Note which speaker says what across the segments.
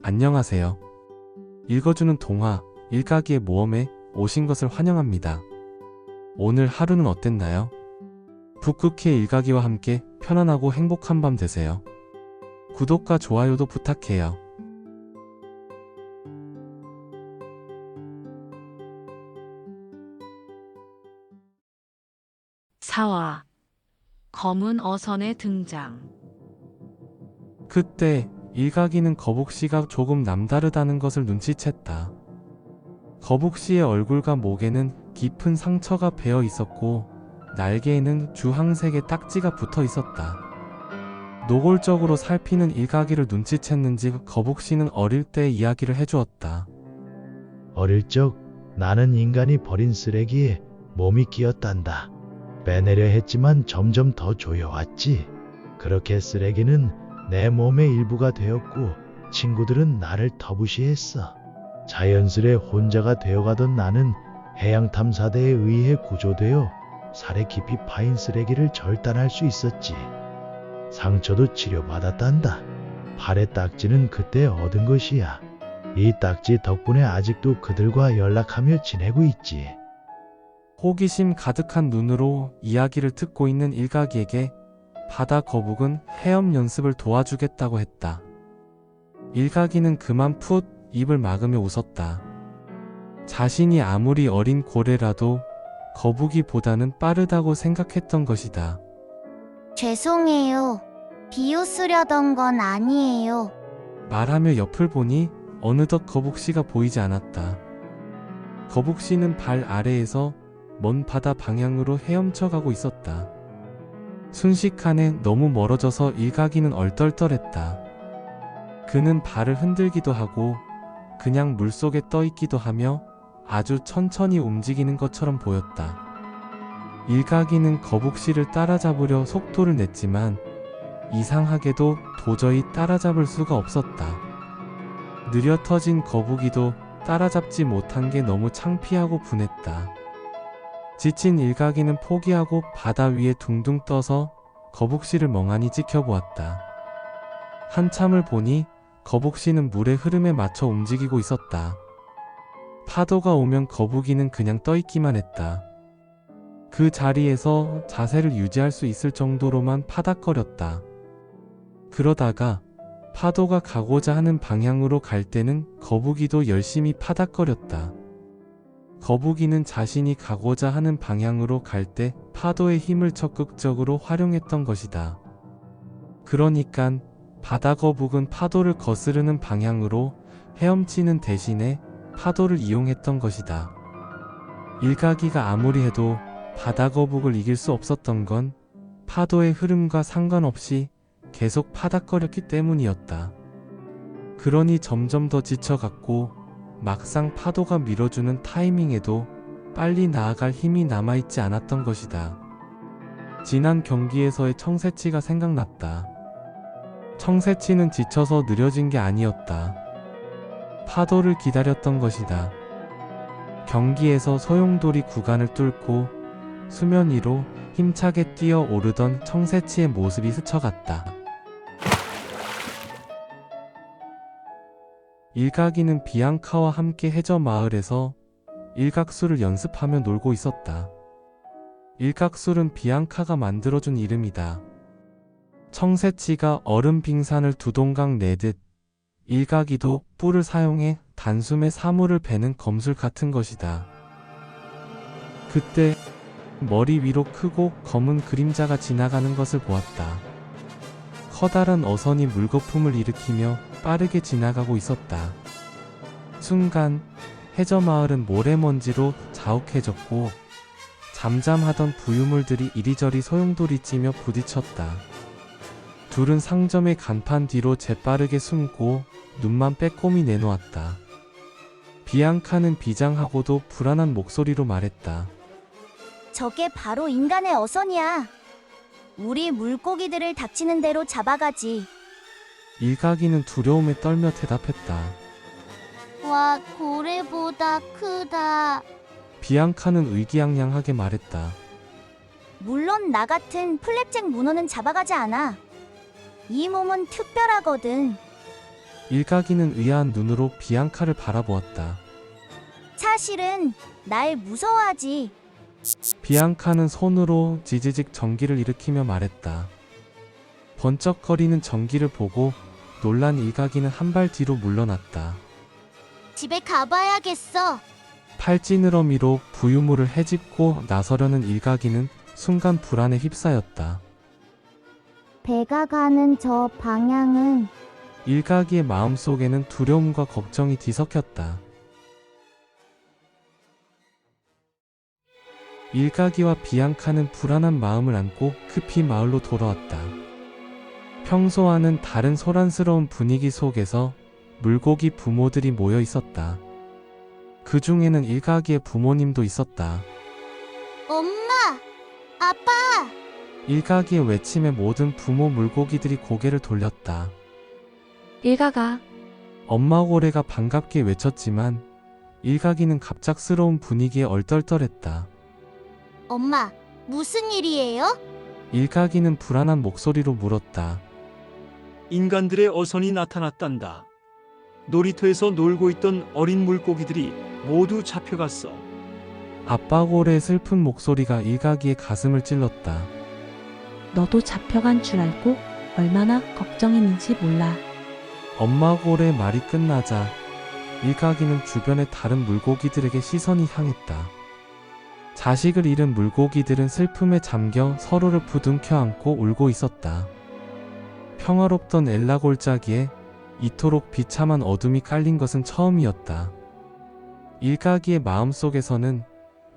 Speaker 1: 안녕하세요. 읽어주는 동화 일가기의 모험에 오신 것을 환영합니다. 오늘 하루는 어땠나요? 북극해 일가기와 함께 편안하고 행복한 밤 되세요. 구독과 좋아요도 부탁해요.
Speaker 2: 사화 검은 어선의 등장.
Speaker 1: 그때 일가기는 거북씨가 조금 남다르다는 것을 눈치챘다. 거북씨의 얼굴과 목에는 깊은 상처가 배어 있었고 날개에는 주황색의 딱지가 붙어 있었다. 노골적으로 살피는 일가기를 눈치챘는지 거북씨는 어릴 때의 이야기를 해주었다.
Speaker 3: 어릴 적 나는 인간이 버린 쓰레기에 몸이 끼었단다. 빼내려 했지만 점점 더 조여왔지. 그렇게 쓰레기는 내 몸의 일부가 되었고 친구들은 나를 터부시했어. 자연스레 혼자가 되어가던 나는 해양탐사대에 의해 구조되어 살에 깊이 파인 쓰레기를 절단할 수 있었지. 상처도 치료받았단다. 팔의 딱지는 그때 얻은 것이야. 이 딱지 덕분에 아직도 그들과 연락하며 지내고 있지.
Speaker 1: 호기심 가득한 눈으로 이야기를 듣고 있는 일가기에게 바다 거북은 헤엄 연습을 도와주겠다고 했다. 일가기는 그만 풋 입을 막으며 웃었다. 자신이 아무리 어린 고래라도 거북이보다는 빠르다고 생각했던 것이다.
Speaker 4: 죄송해요. 비웃으려던 건 아니에요.
Speaker 1: 말하며 옆을 보니 어느덧 거북씨가 보이지 않았다. 거북씨는 발 아래에서 먼 바다 방향으로 헤엄쳐 가고 있었다. 순식간에 너무 멀어져서 일가기는 얼떨떨했다. 그는 발을 흔들기도 하고 그냥 물속에 떠 있기도 하며 아주 천천히 움직이는 것처럼 보였다. 일가기는 거북씨를 따라잡으려 속도를 냈지만 이상하게도 도저히 따라잡을 수가 없었다. 느려 터진 거북이도 따라잡지 못한 게 너무 창피하고 분했다. 지친 일가기는 포기하고 바다 위에 둥둥 떠서 거북씨를 멍하니 지켜보았다. 한참을 보니 거북씨는 물의 흐름에 맞춰 움직이고 있었다. 파도가 오면 거북이는 그냥 떠있기만 했다. 그 자리에서 자세를 유지할 수 있을 정도로만 파닥거렸다. 그러다가 파도가 가고자 하는 방향으로 갈 때는 거북이도 열심히 파닥거렸다. 거북이는 자신이 가고자 하는 방향으로 갈 때 파도의 힘을 적극적으로 활용했던 것이다. 그러니깐 바다거북은 파도를 거스르는 방향으로 헤엄치는 대신에 파도를 이용했던 것이다. 일가기가 아무리 해도 바다거북을 이길 수 없었던 건 파도의 흐름과 상관없이 계속 파닥거렸기 때문이었다. 그러니 점점 더 지쳐갔고 막상 파도가 밀어주는 타이밍에도 빨리 나아갈 힘이 남아있지 않았던 것이다. 지난 경기에서의 청새치가 생각났다. 청새치는 지쳐서 느려진 게 아니었다. 파도를 기다렸던 것이다. 경기에서 소용돌이 구간을 뚫고 수면 위로 힘차게 뛰어오르던 청새치의 모습이 스쳐갔다. 일가기는 비앙카와 함께 해저 마을에서 일각술을 연습하며 놀고 있었다. 일각술은 비앙카가 만들어준 이름이다. 청새치가 얼음 빙산을 두 동강 내듯 일가기도 뿔을 사용해 단숨에 사물을 베는 검술 같은 것이다. 그때 머리 위로 크고 검은 그림자가 지나가는 것을 보았다. 커다란 어선이 물거품을 일으키며 빠르게 지나가고 있었다. 순간 해저마을은 모래먼지로 자욱해졌고 잠잠하던 부유물들이 이리저리 소용돌이치며 부딪혔다. 둘은 상점의 간판 뒤로 재빠르게 숨고 눈만 빼꼼히 내놓았다. 비앙카는 비장하고도 불안한 목소리로 말했다.
Speaker 4: 저게 바로 인간의 어선이야. 우리 물고기들을 닥치는 대로 잡아가지.
Speaker 1: 일가기는 두려움에 떨며 대답했다.
Speaker 4: 와, 고래보다 크다.
Speaker 1: 비앙카는 의기양양하게 말했다.
Speaker 4: 물론 나 같은 플랩잭 문어는 잡아가지 않아. 이 몸은 특별하거든.
Speaker 1: 일가기는 의아한 눈으로 비앙카를 바라보았다.
Speaker 4: 사실은 날 무서워하지.
Speaker 1: 비앙카는 손으로 지지직 전기를 일으키며 말했다. 번쩍거리는 전기를 보고 놀란 일가기는 한 발 뒤로 물러났다.
Speaker 4: 집에 가봐야겠어.
Speaker 1: 팔찌느러미로 부유물을 헤집고 나서려는 일가기는 순간 불안에 휩싸였다.
Speaker 4: 배가 가는 저 방향은
Speaker 1: 일가기의 마음속에는 두려움과 걱정이 뒤섞였다. 일가기와 비앙카는 불안한 마음을 안고 급히 마을로 돌아왔다. 평소와는 다른 소란스러운 분위기 속에서 물고기 부모들이 모여 있었다. 그 중에는 일가기의 부모님도 있었다.
Speaker 4: 엄마, 아빠.
Speaker 1: 일가기의 외침에 모든 부모 물고기들이 고개를 돌렸다.
Speaker 2: 일가가
Speaker 1: 엄마 고래가 반갑게 외쳤지만 일가기는 갑작스러운 분위기에 얼떨떨했다.
Speaker 4: 엄마, 무슨 일이에요?
Speaker 1: 일가기는 불안한 목소리로 물었다.
Speaker 5: 인간들의 어선이 나타났단다. 놀이터에서 놀고 있던 어린 물고기들이 모두 잡혀갔어.
Speaker 1: 아빠 고래의 슬픈 목소리가 일가기의 가슴을 찔렀다.
Speaker 6: 너도 잡혀간 줄 알고 얼마나 걱정했는지 몰라.
Speaker 1: 엄마 고래의 말이 끝나자 일가기는 주변의 다른 물고기들에게 시선이 향했다. 자식을 잃은 물고기들은 슬픔에 잠겨 서로를 부둥켜 안고 울고 있었다. 평화롭던 엘라 골짜기에 이토록 비참한 어둠이 깔린 것은 처음이었다. 일가기의 마음속에서는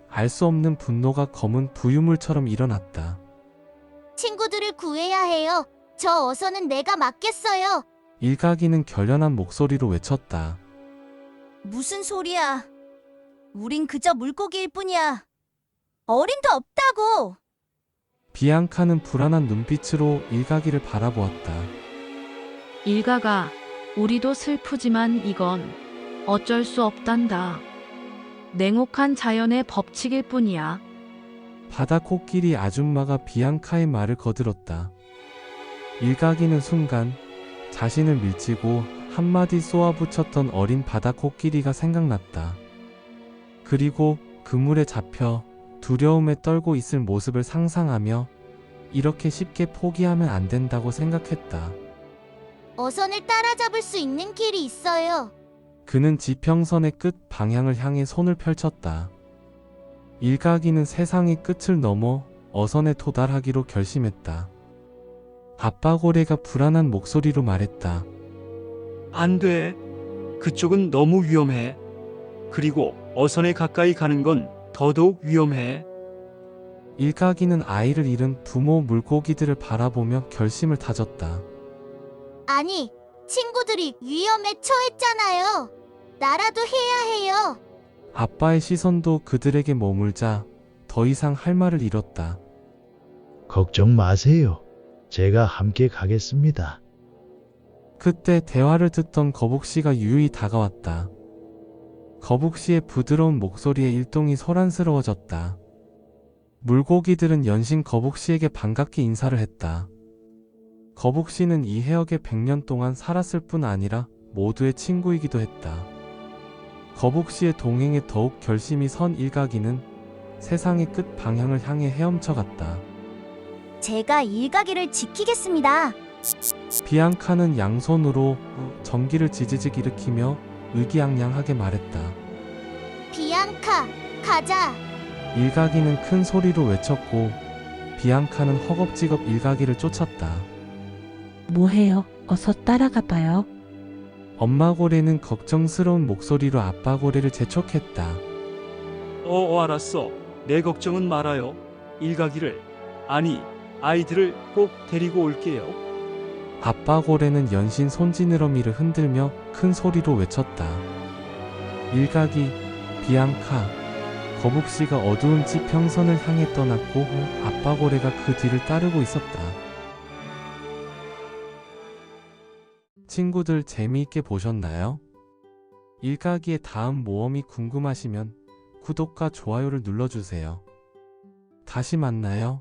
Speaker 1: 알 수 없는 분노가 검은 부유물처럼 일어났다.
Speaker 4: 친구들을 구해야 해요. 저 어선은 내가 맡겠어요.
Speaker 1: 일가기는 결연한 목소리로 외쳤다.
Speaker 4: 무슨 소리야? 우린 그저 물고기일 뿐이야. 어림도 없다고.
Speaker 1: 비앙카는 불안한 눈빛으로 일가기를 바라보았다.
Speaker 2: 일가가 우리도 슬프지만 이건 어쩔 수 없단다. 냉혹한 자연의 법칙일 뿐이야.
Speaker 1: 바다 코끼리 아줌마가 비앙카의 말을 거들었다. 일가기는 순간 자신을 밀치고 한마디 쏘아붙였던 어린 바다 코끼리가 생각났다. 그리고 그물에 잡혀 두려움에 떨고 있을 모습을 상상하며 이렇게 쉽게 포기하면 안 된다고 생각했다.
Speaker 4: 어선을 따라잡을 수 있는 길이 있어요.
Speaker 1: 그는 지평선의 끝 방향을 향해 손을 펼쳤다. 일가기는 세상의 끝을 넘어 어선에 도달하기로 결심했다. 아빠 고래가 불안한 목소리로 말했다.
Speaker 5: 안 돼. 그쪽은 너무 위험해. 그리고 어선에 가까이 가는 건 더더욱 위험해.
Speaker 1: 일가기는 아이를 잃은 부모 물고기들을 바라보며 결심을 다졌다.
Speaker 4: 아니, 친구들이 위험에 처했잖아요. 나라도 해야 해요.
Speaker 1: 아빠의 시선도 그들에게 머물자 더 이상 할 말을 잃었다.
Speaker 3: 걱정 마세요. 제가 함께 가겠습니다.
Speaker 1: 그때 대화를 듣던 거북씨가 유유히 다가왔다. 거북씨의 부드러운 목소리에 일동이 소란스러워졌다. 물고기들은 연신 거북씨에게 반갑게 인사를 했다. 거북씨는 이 해역에 100년 동안 살았을 뿐 아니라 모두의 친구이기도 했다. 거북씨의 동행에 더욱 결심이 선 일가기는 세상의 끝 방향을 향해 헤엄쳐 갔다.
Speaker 4: 제가 일가기를 지키겠습니다.
Speaker 1: 비앙카는 양손으로 전기를 지지직 일으키며 의기양양하게 말했다.
Speaker 4: 비앙카, 가자.
Speaker 1: 일가기는 큰 소리로 외쳤고 비앙카는 허겁지겁 일가기를 쫓았다.
Speaker 6: 뭐해요? 어서 따라가 봐요.
Speaker 1: 엄마 고래는 걱정스러운 목소리로 아빠 고래를 재촉했다.
Speaker 5: 알았어. 내 걱정은 말아요. 일가기를, 아니, 아이들을 꼭 데리고 올게요.
Speaker 1: 아빠 고래는 연신 손지느러미를 흔들며 큰 소리로 외쳤다. 일가기, 비앙카, 거북씨가 어두운 지평선을 향해 떠났고 아빠 고래가 그 뒤를 따르고 있었다. 친구들 재미있게 보셨나요? 일가기의 다음 모험이 궁금하시면 구독과 좋아요를 눌러주세요. 다시 만나요.